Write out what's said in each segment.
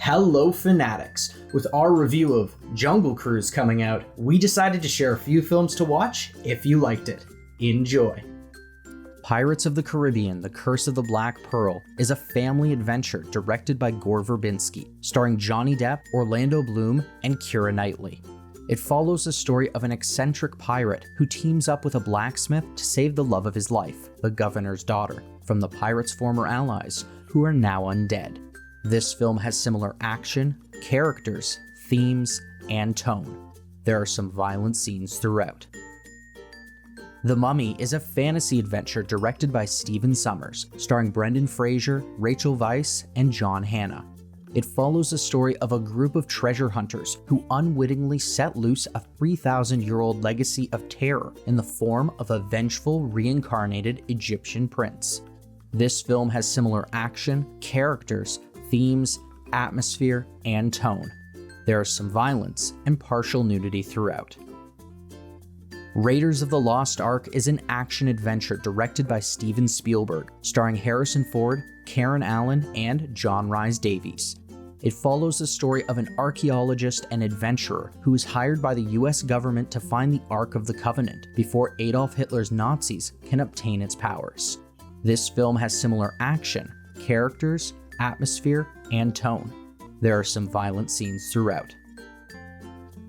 Hello Fanatics! With our review of Jungle Cruise coming out, we decided to share a few films to watch if you liked it. Enjoy! Pirates of the Caribbean: The Curse of the Black Pearl is a family adventure directed by Gore Verbinski, starring Johnny Depp, Orlando Bloom, and Keira Knightley. It follows the story of an eccentric pirate who teams up with a blacksmith to save the love of his life, the governor's daughter, from the pirate's former allies, who are now undead. This film has similar action, characters, themes, and tone. There are some violent scenes throughout. The Mummy is a fantasy adventure directed by Stephen Sommers, starring Brendan Fraser, Rachel Weisz, and John Hannah. It follows the story of a group of treasure hunters who unwittingly set loose a 3,000-year-old legacy of terror in the form of a vengeful, reincarnated Egyptian prince. This film has similar action, characters, themes, atmosphere, and tone. There is some violence and partial nudity throughout. Raiders of the Lost Ark is an action-adventure directed by Steven Spielberg, starring Harrison Ford, Karen Allen, and John Rhys Davies. It follows the story of an archaeologist and adventurer who is hired by the US government to find the Ark of the Covenant before Adolf Hitler's Nazis can obtain its powers. This film has similar action, characters, atmosphere, and tone. There are some violent scenes throughout.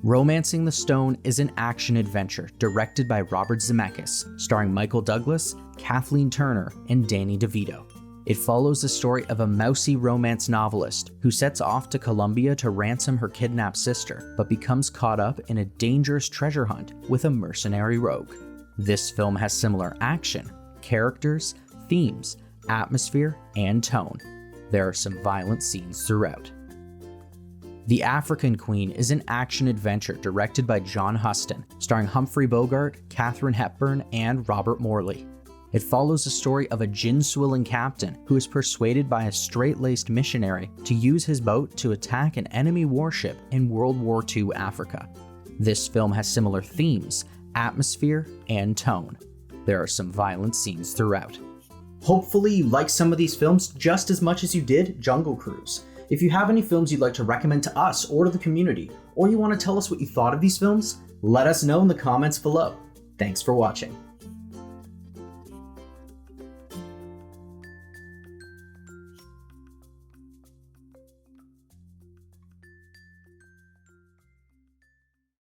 Romancing the Stone is an action-adventure directed by Robert Zemeckis, starring Michael Douglas, Kathleen Turner, and Danny DeVito. It follows the story of a mousy romance novelist who sets off to Colombia to ransom her kidnapped sister, but becomes caught up in a dangerous treasure hunt with a mercenary rogue. This film has similar action, characters, themes, atmosphere, and tone. There are some violent scenes throughout. The African Queen is an action-adventure directed by John Huston, starring Humphrey Bogart, Katharine Hepburn, and Robert Morley. It follows the story of a gin-swilling captain who is persuaded by a straight-laced missionary to use his boat to attack an enemy warship in World War II Africa. This film has similar themes, atmosphere, and tone. There are some violent scenes throughout. Hopefully you like some of these films just as much as you did Jungle Cruise. If you have any films you'd like to recommend to us or to the community, or you want to tell us what you thought of these films, let us know in the comments below. Thanks for watching.